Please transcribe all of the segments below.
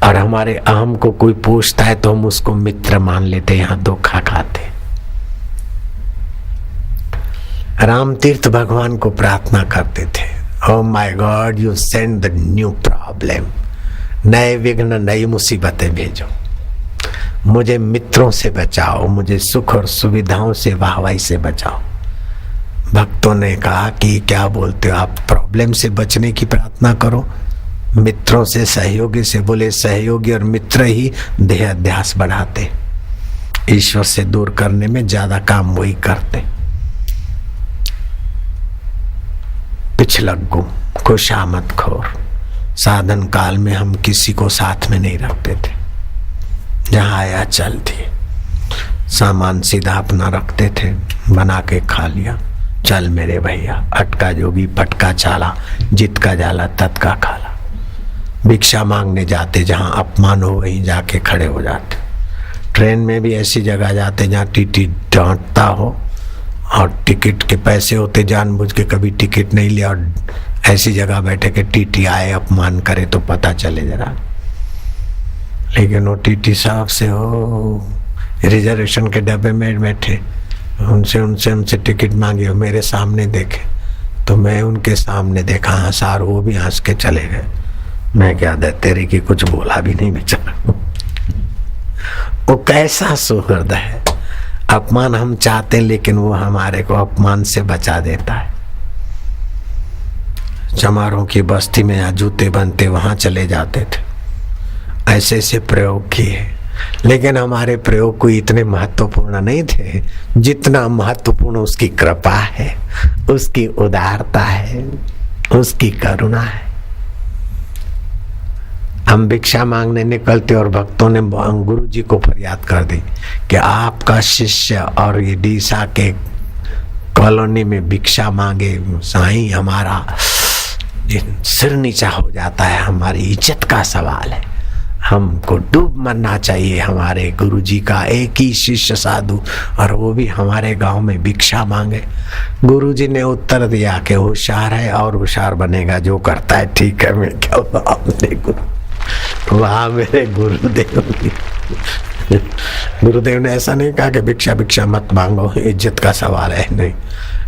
और हमारे अहम को कोई पूछता है तो हम उसको मित्र मान लेते, यहाँ धोखा खाते। राम तीर्थ भगवान को प्रार्थना करते थे, oh my God you send the new problem, नए विघ्न नई मुसीबतें भेजो, मुझे मित्रों से बचाओ, मुझे सुख और सुविधाओं से वाहवाही से बचाओ। भक्तों ने कहा कि क्या बोलते हो आप, प्रॉब्लम से बचने की प्रार्थना करो, मित्रों से सहयोगी से। बोले सहयोगी और मित्र ही देह अध्यास बढ़ाते, ईश्वर से दूर करने में ज्यादा काम वही करते। पिछलग्गू खुशामद खोर, साधन काल में हम किसी को साथ में नहीं रखते थे, जहां आया चल दिए, सामान सीधा अपना रखते थे, बना के खा लिया, चल मेरे भैया, अटका जोगी पटका चाला, जित का जाला तत का खाला। भिक्षा मांगने जाते, जहां अपमान हो वहीं जाके खड़े हो जाते। ट्रेन में भी ऐसी जगह जाते जहां टीटी डांटता हो और टिकट के पैसे होते, जानबूझ के कभी टिकट नहीं लिया और ऐसी जगह बैठे कि टीटी आए अपमान करे तो पता चले जरा। लेकिन वो टीटी साहब से हो रिजर्वेशन के डब्बे में बैठे, उनसे टिकट मांगी और मेरे सामने देखे तो मैं उनके सामने देखा, हंसा, वो भी हंस के चले गए। मैं क्या दे तेरी की कुछ बोला भी नहीं बेचारा। वो कैसा सुहृद है, अपमान हम चाहते लेकिन वो हमारे को अपमान से बचा देता है। चमारों की बस्ती में यहाँ जूते बनते, वहां चले जाते थे, ऐसे ऐसे प्रयोग किए, लेकिन हमारे प्रयोग कोई इतने महत्वपूर्ण नहीं थे जितना महत्वपूर्ण उसकी कृपा है, उसकी उदारता है, उसकी करुणा है। हम भिक्षा मांगने निकलते और भक्तों ने गुरु जी को फरियाद कर दी कि आपका शिष्य और ये डीसा के कॉलोनी में भिक्षा मांगे, साईं हमारा सिर नीचा हो जाता है, हमारी इज्जत का सवाल है, हमको डूब मरना चाहिए। हमारे गुरुजी का एक ही शिष्य साधु और वो भी हमारे गांव में भिक्षा मांगे। गुरुजी ने उत्तर दिया कि होशियार है और होशियार बनेगा, जो करता है ठीक है। मैं क्या वाह मेरे गुरुदेव ने ऐसा नहीं कहा कि भिक्षा भिक्षा मत मांगो, इज्जत का सवाल है, नहीं।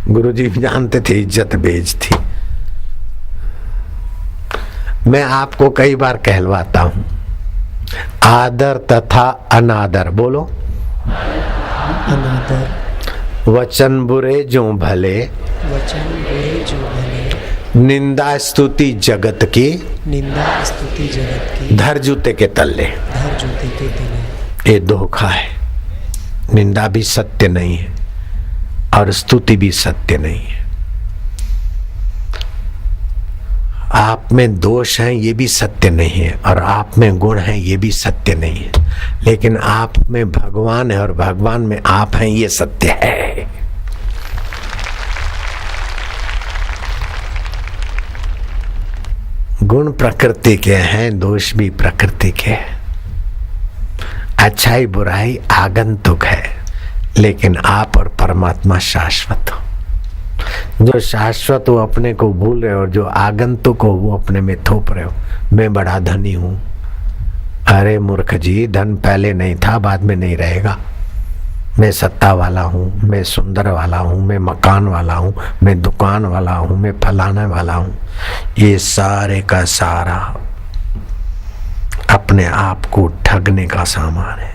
गुरुजी जानते थे इज्जत बेच थी। मैं आपको कई बार कहलवाता हूं, आदर तथा अनादर, बोलो अनादर, वचन बुरे जो भले, वचन बुरे जो भले, निंदा स्तुति जगत की, निंदा स्तुति जगत की, धर जूते के तल्ले, धर जूते के तले। ये धोखा है। निंदा भी सत्य नहीं है और स्तुति भी सत्य नहीं है। आप में दोष है ये भी सत्य नहीं है और आप में गुण है ये भी सत्य नहीं है, लेकिन आप में भगवान है और भगवान में आप हैं ये सत्य है। गुण प्रकृति के हैं, दोष भी प्रकृति के हैं। अच्छाई बुराई आगंतुक है, लेकिन आप और परमात्मा शाश्वत हो। जो शाश्वत हो अपने को भूल रहे हो और जो आगंतुक हो वो अपने में थोप रहे हो। मैं बड़ा धनी हूं, अरे मूर्ख जी, धन पहले नहीं था बाद में नहीं रहेगा। मैं सत्ता वाला हूँ, मैं सुंदर वाला हूँ, मैं मकान वाला हूँ, मैं दुकान वाला हूँ, मैं फलाने वाला हूँ, ये सारे का सारा अपने आप को ठगने का सामान है।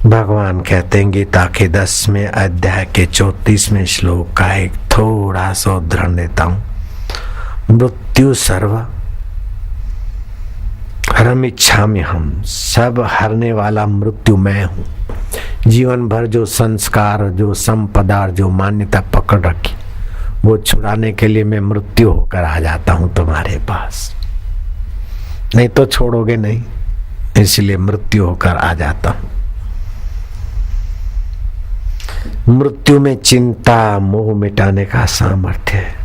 भगवान कहते हैं गीता के 10वें अध्याय के 34वें श्लोक का एक थोड़ा सा उदाहरण देता हूं। मृत्यु सर्व हरम इच्छामि, हम सब हरने वाला मृत्यु मैं हूं। जीवन भर जो संस्कार, जो संपदा, जो मान्यता पकड़ रखी, वो छुड़ाने के लिए मैं मृत्यु होकर आ जाता हूं तुम्हारे पास। नहीं तो छोड़ोगे नहीं, इसलिए मृत्यु होकर आ जाता हूं। मृत्यु में चिंता मोह मिटाने का सामर्थ्य है।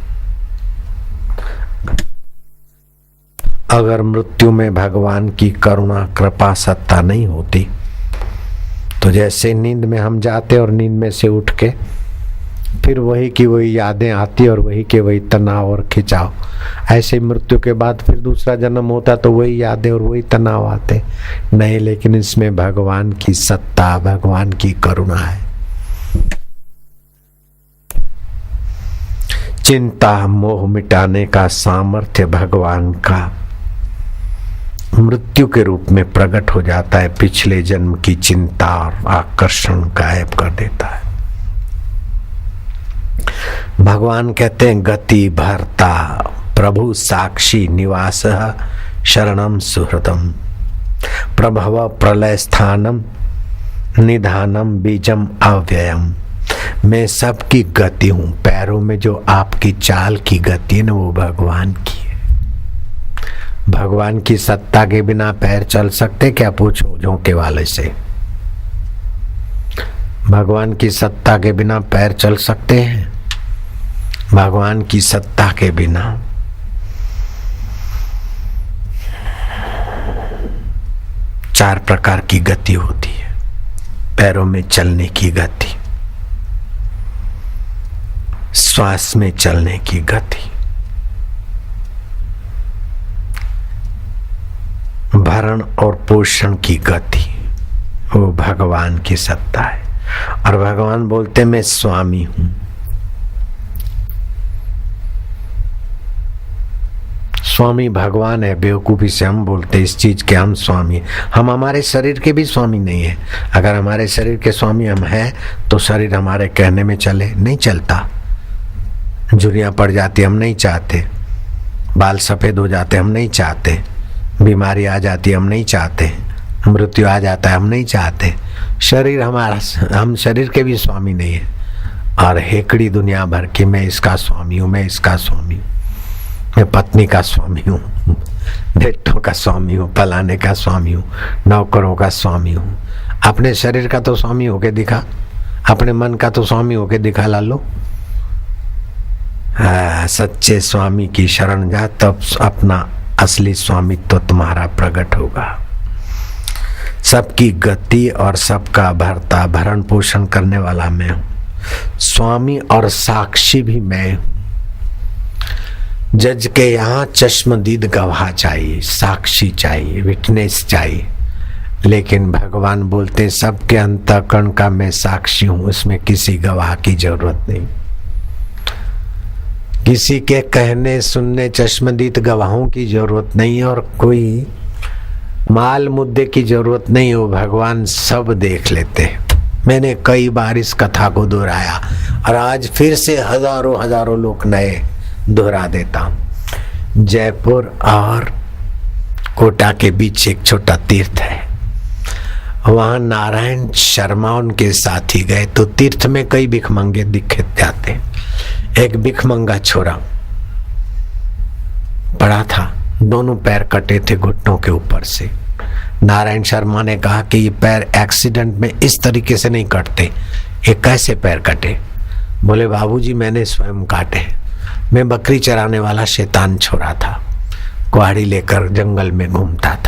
अगर मृत्यु में भगवान की करुणा कृपा सत्ता नहीं होती तो जैसे नींद में हम जाते और नींद में से उठ के फिर वही की वही यादें आती और वही के वही तनाव और खिंचाव। ऐसे मृत्यु के बाद फिर दूसरा जन्म होता तो वही यादें और वही तनाव आते नहीं, लेकिन इसमें भगवान की सत्ता, भगवान की करुणा है। चिंता मोह मिटाने का सामर्थ्य भगवान का मृत्यु के रूप में प्रकट हो जाता है। पिछले जन्म की चिंता और आकर्षण गायब कर देता है। भगवान कहते हैं गति भर्ता प्रभु साक्षी निवास शरणम सुहृतम प्रभव प्रलय स्थानम निधानम बीजम अव्ययम। मैं सबकी गति हूं। पैरों में जो आपकी चाल की गति है ना, वो भगवान की है। भगवान की सत्ता के बिना पैर चल सकते क्या? पूछो झोंके वाले से। भगवान की सत्ता के बिना पैर चल सकते हैं? भगवान की सत्ता के बिना चार प्रकार की गति होती है। पैरों में चलने की गति, श्वास में चलने की गति, भरण और पोषण की गति, वो भगवान की सत्ता है। और भगवान बोलते मैं स्वामी हूं। स्वामी भगवान है। बेवकूफी से हम बोलते इस चीज के हम स्वामी। हम हमारे शरीर के भी स्वामी नहीं है। अगर हमारे शरीर के स्वामी हम हैं तो शरीर हमारे कहने में चले, नहीं चलता। झुर्रियां पड़ जाती हम नहीं चाहते, बाल सफेद हो जाते हम नहीं चाहते, बीमारी आ जाती हम नहीं चाहते, मृत्यु आ जाता है हम नहीं चाहते। शरीर हमारा, हम शरीर के भी स्वामी नहीं है। और हेकड़ी दुनिया भर की मैं इसका स्वामी हूँ, मैं इसका स्वामी हूँ, मैं पत्नी का स्वामी हूँ, बेटों का स्वामी हूँ, फलाने का स्वामी हूँ, नौकरों का स्वामी हूँ। अपने शरीर का तो स्वामी होके दिखा, अपने मन का तो स्वामी होके दिखा लालो। सच्चे स्वामी की शरण जा, तब अपना असली स्वामित्व तो तुम्हारा प्रकट होगा। सबकी गति और सबका भरता भरण पोषण करने वाला मैं हूँ। स्वामी और साक्षी भी मैं हूँ। जज के यहाँ चश्मदीद गवाह चाहिए, साक्षी चाहिए, विटनेस चाहिए। लेकिन भगवान बोलते सबके अंतःकरण का मैं साक्षी हूं। उसमें किसी गवाह की जरूरत नहीं, किसी के कहने सुनने चश्मदीद गवाहों की जरूरत नहीं, और कोई माल मुद्दे की जरूरत नहीं हो। भगवान सब देख लेते। मैंने कई बार इस कथा को दोहराया और आज फिर से हजारों हजारों लोग नए दोहरा देता हूं। जयपुर और कोटा के बीच एक छोटा तीर्थ है। वहां नारायण शर्मा उनके साथी गए तो तीर्थ में कई भिखमंगे दिखे जाते। एक भिखमंगा छोरा पड़ा था, दोनों पैर कटे थे घुटनों के ऊपर से। नारायण शर्मा ने कहा कि ये पैर एक्सीडेंट में इस तरीके से नहीं कटते, ये कैसे पैर कटे? बोले बाबूजी मैंने स्वयं काटे। मैं बकरी चराने वाला शैतान छोरा था, कुहाड़ी लेकर जंगल में घूमता था।